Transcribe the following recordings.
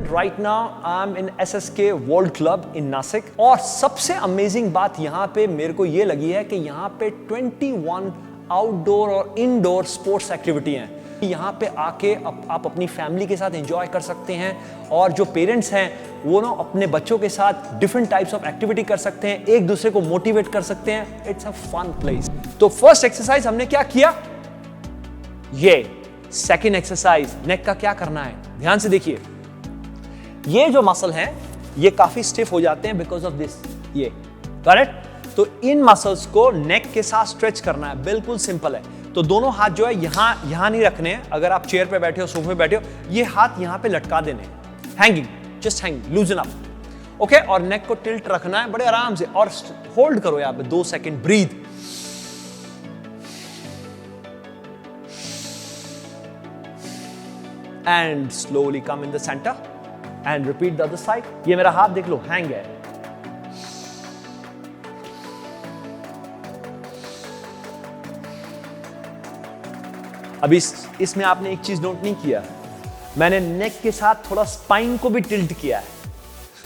right now I'm in SSK World Club in Nasik और सबसे amazing बात यहाँ पे मेरे को ये लगी है कि यहाँ पे 21 आउटडोर और इनडोर स्पोर्ट्स एक्टिविटी हैं। यहाँ पे आके आप अपनी फैमिली के साथ एंजॉय कर सकते हैं और जो पेरेंट्स हैं वो ना अपने बच्चों के साथ डिफरेंट टाइप्स ऑफ एक्टिविटी कर सकते हैं, एक दूसरे को मोटिवेट कर सकते हैं। It's a fun place. तो फर्स्ट एक्सरसाइज हमने क्या किया, ये सेकेंड एक्सरसाइज नेक का क्या करना है, ध्यान से देखिए। ये जो मसल हैं ये काफी स्टिफ हो जाते हैं बिकॉज ऑफ दिस, ये करेक्ट। तो इन मसल्स को नेक के साथ स्ट्रेच करना है, बिल्कुल सिंपल है। तो दोनों हाथ जो है यहां नहीं रखने हैं। अगर आप चेयर पे बैठे हो, सोफे पे बैठे हो, ये हाथ यहां पे लटका देने, hanging, just hanging, लूजन up, okay. और नेक को टिल्ट रखना है बड़े आराम से और होल्ड करो यहाँ पे 2 second, breathe. And slowly come in the centre and repeat the other side. ये मेरा हाथ देख लो, हैंग है। अब इसमें आपने एक चीज नोट नहीं किया, मैंने नेक के साथ थोड़ा स्पाइन को भी टिल्ट किया है।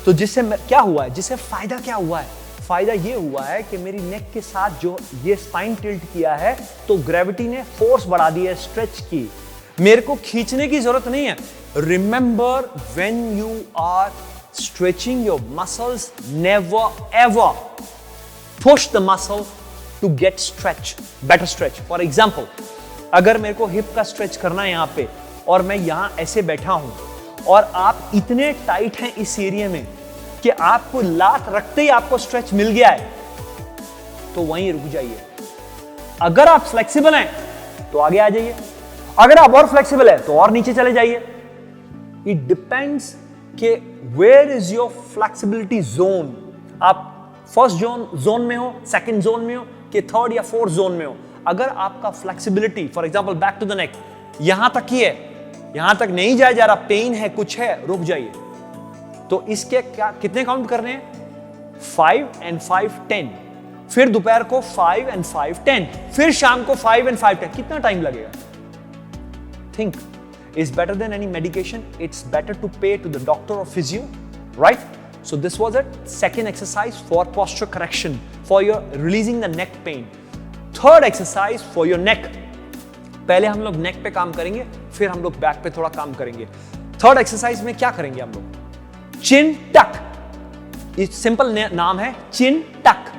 तो जिससे क्या हुआ है, जिससे फायदा क्या हुआ है, फायदा ये हुआ है कि मेरी नेक के साथ जो ये स्पाइन टिल्ट किया है तो ग्रेविटी ने फोर्स बढ़ा दी है, स्ट्रेच की, मेरे को खींचने की जरूरत नहीं है। Remember when you are stretching your muscles, never ever push the muscle to get stretch, better stretch. For example, अगर मेरे को हिप का स्ट्रेच करना है यहाँ पे और मैं यहां ऐसे बैठा हूं और आप इतने टाइट हैं इस एरिया में कि आपको लात रखते ही आपको स्ट्रेच मिल गया है, तो वहीं रुक जाइए। अगर आप फ्लेक्सिबल हैं तो आगे आ जाइए, अगर आप और फ्लेक्सिबल है तो और नीचे चले जाइए। इट डिपेंड्स कि where is your flexibility zone. आप फर्स्ट जोन में हो, सेकंड जोन में हो कि थर्ड या फोर्थ जोन में हो। अगर आपका flexibility, for example back to the neck, यहां तक ही है, यहां तक नहीं जाया जा रहा, पेन है, कुछ है, रुक जाइए। तो इसके क्या कितने काउंट करने हैं, 5 and 5 10, फिर दोपहर को 5 and 5 10, फिर शाम को 5 and 5 10। कितना टाइम लगेगा? Think is better than any medication. It's better to pay to the doctor और physio, right? So this was it, second exercise for posture correction, for your releasing the neck pain. Third exercise for your neck. पहले हम लोग नेक पे काम करेंगे, फिर हम लोग बैक पे थोड़ा काम करेंगे। थर्ड एक्सरसाइज में क्या करेंगे हम लोग, चिन टक। ये सिंपल नाम है, चिन टक।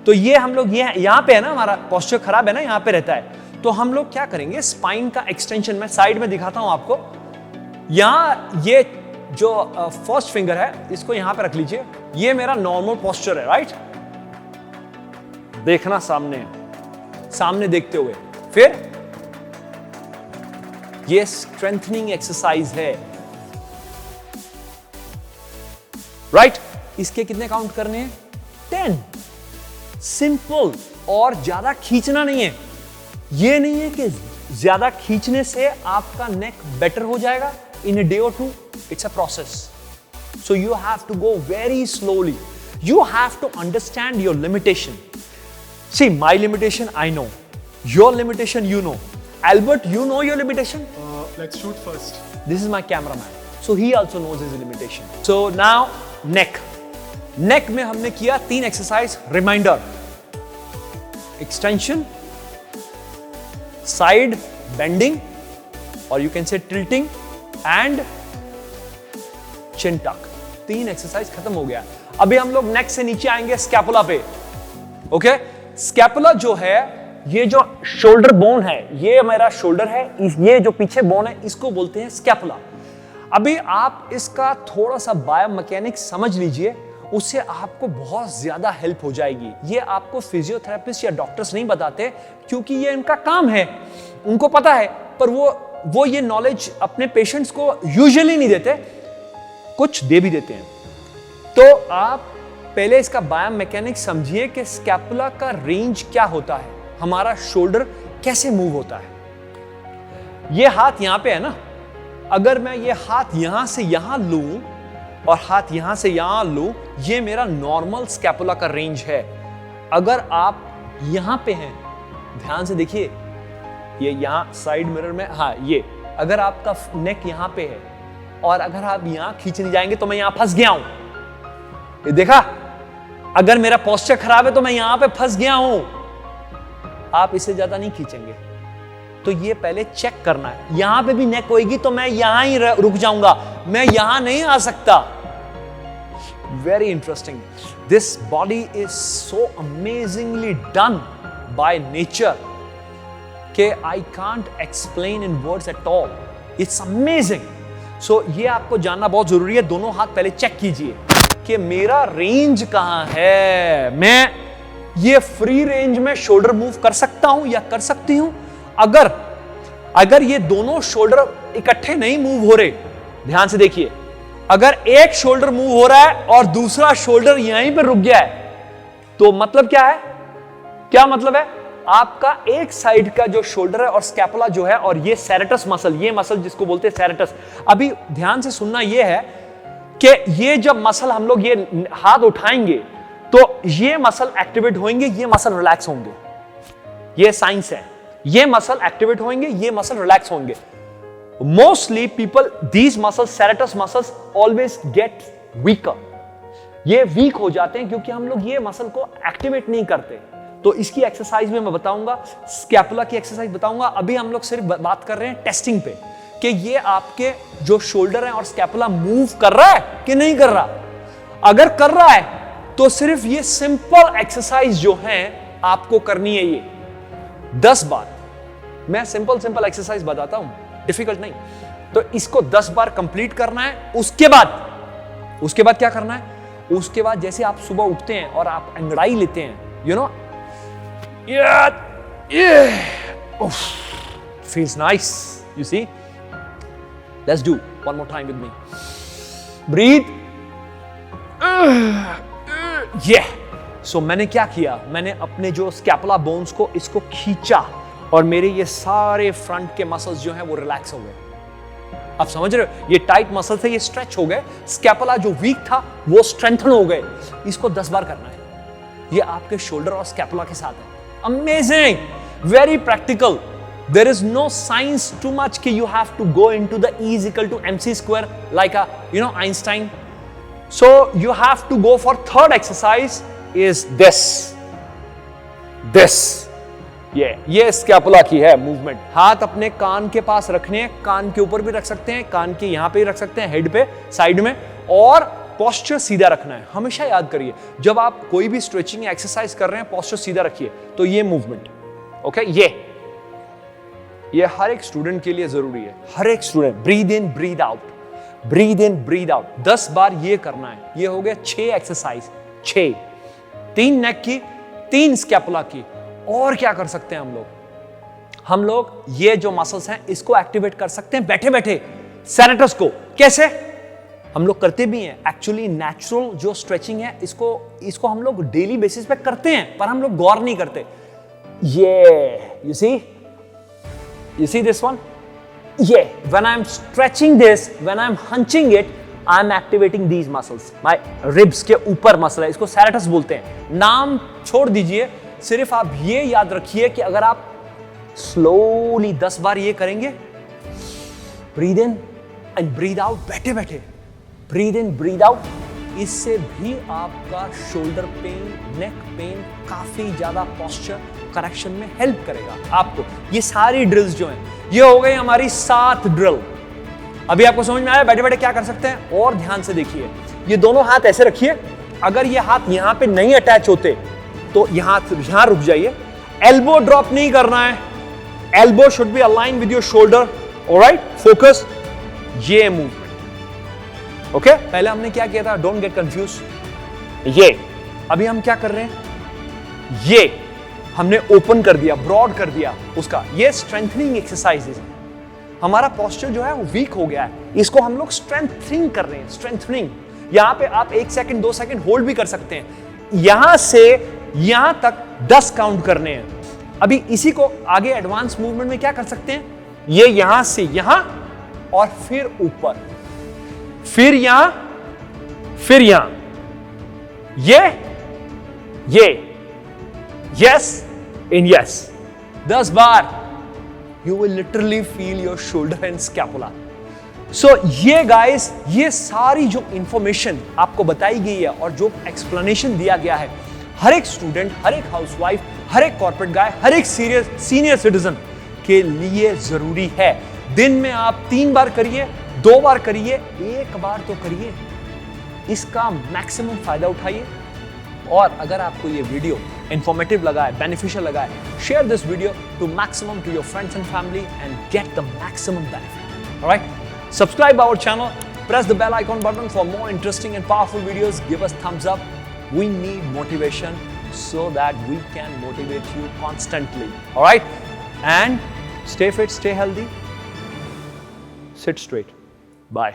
तो ये हम लोग यहां पे है ना, हमारा पोस्चर खराब है ना, यहां पे रहता है। तो हम लोग क्या करेंगे, स्पाइन का एक्सटेंशन में साइड में दिखाता हूं आपको। यहां ये जो फर्स्ट फिंगर है इसको यहां पे रख लीजिए, ये मेरा नॉर्मल पोस्चर है, राइट? देखना सामने, सामने देखते हुए। फिर ये स्ट्रेंथनिंग एक्सरसाइज है, राइट? इसके कितने काउंट करने हैं, 10। सिंपल, और ज्यादा खींचना नहीं है। ये नहीं है कि ज्यादा खींचने से आपका नेक बेटर हो जाएगा इन अ डे और 2। It's a process, so you have to go very slowly. You have to understand your limitation. See, my limitation, I know. Your limitation, you know. Albert, you know your limitation? Let's shoot first. This is my cameraman. So he also knows his limitation. So now, neck. Neck में हमने किया 3 exercise, reminder, extension, side bending, और you can say tilting and chin tuck. 3 exercise खत्म हो गया। अभी हम लोग नेक से नीचे आएंगे स्कैपुला पे, ओके? स्कैपुला जो है, ये जो शोल्डर बोन है, ये मेरा शोल्डर है, ये जो पीछे बोन है इसको बोलते हैं स्कैपुला। अभी आप इसका थोड़ा सा बायोमैकेनिक्स समझ लीजिए, उससे आपको बहुत ज्यादा हेल्प हो जाएगी। ये आपको फिजियोथेरेपिस्ट या डॉक्टर्स नहीं बताते क्योंकि ये इनका काम है, उनको पता है, पर वो ये नॉलेज अपने पेशेंट्स को यूजुअली नहीं देते, कुछ दे भी देते हैं। तो आप पहले इसका बायोमैकेनिक्स समझिए कि स्कैपुला का रेंज क्या होता है, हमारा शोल्डर कैसे मूव होता है। ये हाथ यहां पे है ना, अगर मैं ये हाथ यहां से यहां लूं और हाथ यहां से यहां लूं, ये मेरा नॉर्मल स्कैपुला का रेंज है। अगर आप यहां पे हैं, ध्यान से देखिए, ये यहां साइड मिरर में, हाँ, ये अगर आपका नेक यहां पे है और अगर आप यहां खींचने जाएंगे तो मैं यहां फंस गया हूं। ये देखा, अगर मेरा पोस्चर खराब है तो मैं यहां पे फंस गया हूं। आप इससे ज्यादा नहीं खींचेंगे। तो ये पहले चेक करना है। यहां पे भी नेक होएगी तो मैं यहां ही रुक जाऊंगा, मैं यहां नहीं आ सकता। Very interesting. This body is so amazingly done by nature कि I can't explain in words at all. It's amazing. So ये आपको जानना बहुत जरूरी है। दोनों हाथ पहले चेक कीजिए कि मेरा रेंज कहां है। मैं ये फ्री रेंज में शोल्डर मूव कर सकता हूं या कर सकती हूं। अगर ये दोनों शोल्डर इकट्ठे नहीं मूव हो रहे, ध्यान से देखिए, अगर एक शोल्डर मूव हो रहा है और दूसरा शोल्डर यहीं पे रुक गया है, तो मतलब क्या है? क्या मतलब है? आपका एक साइड का जो शोल्डर है और स्कैपुला जो है, और ये सेरेटस मसल, ये मसल जिसको बोलते हैं सेरेटस। अभी ध्यान से सुनना, ये है कि ये जब मसल हम लोग ये हाथ उठाएंगे तो ये मसल एक्टिवेट होंगे, ये मसल रिलैक्स होंगे। ये साइंस है। ये मसल एक्टिवेट होंगे, ये मसल रिलैक्स होंगे। Mostly people, these muscles, serratus muscles always get weaker. ये वीक हो जाते हैं क्योंकि हम लोग ये मसल को एक्टिवेट नहीं करते। तो इसकी एक्सरसाइज में मैं बताऊंगा, स्कैपुला की एक्सरसाइज बताऊंगा। अभी हम लोग सिर्फ बात कर रहे हैं टेस्टिंग पे कि ये आपके जो शोल्डर है और स्कैपुला मूव कर रहा है कि नहीं कर रहा। अगर कर रहा है तो सिर्फ ये सिंपल एक्सरसाइज जो है आपको करनी है। ये 10 बार, मैं सिंपल एक्सरसाइज बताता हूं, डिफिकल्ट नहीं। तो इसको 10 बार कंप्लीट करना है। उसके बाद क्या करना है? उसके बाद जैसे आप सुबह उठते हैं और आप अंगड़ाई लेते हैं, you know, feels nice, you see? Let's do one more time with me. Breathe. Yeah. So मैंने क्या किया? मैंने अपने जो स्कैपुला बोन्स को इसको खींचा और मेरे ये सारे फ्रंट के मसल्स जो हैं वो रिलैक्स हो गए। आप समझ रहे हो? ये टाइट मसल थे, ये स्ट्रेच हो गए। स्कैपुला जो वीक था वो स्ट्रेंथन हो गए। इसको 10 बार करना है। ये आपके शोल्डर और स्कैपुला के साथ है। Amazing, very practical. There is no science too much कि you have to go into the E is equal to MC square like a, Einstein. So you have to go for third exercise is this. ये scapula की है movement. हाथ अपने कान के पास रखने हैं, कान के ऊपर भी रख सकते हैं, कान के यहां पे भी रख सकते हैं, हेड पे, साइड में, और पोस्चर सीधा रखना है। हमेशा याद करिए, जब आप कोई भी स्ट्रेचिंग एक्सरसाइज कर रहे हैं, पोस्चर सीधा रखिए। तो ये मूवमेंट, ओके, ये हर एक स्टूडेंट के लिए जरूरी है। हर एक student, breathe in, breathe out, breathe in, breathe out, 10 बार ये करना है। ये हो गया 6 एक्सरसाइज, 6, 3 नेक की, 3 स्कैपुला की। और क्या कर सकते हैं हम लोग ये जो मसल्स हैं इसको एक्टिवेट कर सकते हैं बैठे बैठे। सेरेटस को कैसे? हम लोग करते भी हैं। एक्चुअली नेचुरल जो स्ट्रेचिंग है इसको हम लोग डेली बेसिस पे करते हैं, पर हम लोग गौर नहीं करते। ये you see this one? When I'm stretching this, when I'm hunching it, I'm activating these muscles. My ribs के ऊपर मसल है, इसको सेरेटस बोलते हैं। नाम छोड़ दीजिए, सिर्फ आप ये याद रखिए कि अगर आप स्लोली 10 बार ये करेंगे, breathe in and breathe out, बैठे बैठे, ब्रीद इन, ब्रीद आउट, इससे भी आपका शोल्डर पेन, नेक पेन, काफी ज्यादा पोस्चर करेक्शन में हेल्प करेगा आपको। ये सारी ड्रिल्स जो हैं, ये हो गई हमारी 7 ड्रिल। अभी आपको समझ में आया बैठे बैठे क्या कर सकते हैं? और ध्यान से देखिए, ये दोनों हाथ ऐसे रखिए। अगर ये हाथ यहां पे नहीं अटैच होते तो यहां रुक जाइए। एल्बो ड्रॉप नहीं करना है। Elbow should be align with your shoulder. Alright, focus. ये मूवमेंट, ओके। पहले हमने क्या किया था? Don't get confuse. ये अभी हम क्या कर रहे हैं? ये हमने ओपन कर दिया, ब्रॉड कर दिया उसका। ये स्ट्रेंथनिंग एक्सरसाइजेज है। हमारा पोस्चर जो है वो वीक हो गया है, इसको हम लोग स्ट्रेंथनिंग कर रहे हैं। स्ट्रेंथनिंग, यहां पे आप 1 सेकंड 2 सेकंड होल्ड भी कर सकते हैं। यहां से यहां तक 10 काउंट करने हैं। अभी इसी को आगे एडवांस मूवमेंट में क्या कर सकते हैं? ये यहां से यहां और फिर ऊपर, फिर यहां, फिर यहां, ये yes in yes, 10 bar. You will literally feel your shoulder and scapula. सो ये गाइस, ये सारी जो इंफॉर्मेशन आपको बताई गई है और जो एक्सप्लेनेशन दिया गया है, हर एक स्टूडेंट, हर एक हाउसवाइफ, हर एक कॉर्पोरेट गाय, हर एक सीनियर सिटीजन के लिए जरूरी है। दिन में आप 3 बार करिए, 2 बार करिए, 1 बार तो करिए, इसका मैक्सिमम फायदा उठाइए। और अगर आपको ये वीडियो इंफॉर्मेटिव लगा है, बेनिफिशियल लगा है, share this video to maximum to your friends and family and get the maximum benefit. Alright, subscribe our channel, press the bell icon button for more interesting and powerful videos. Give us thumbs up. We need motivation so that we can motivate you constantly. All right, and stay fit, stay healthy, sit straight. Bye.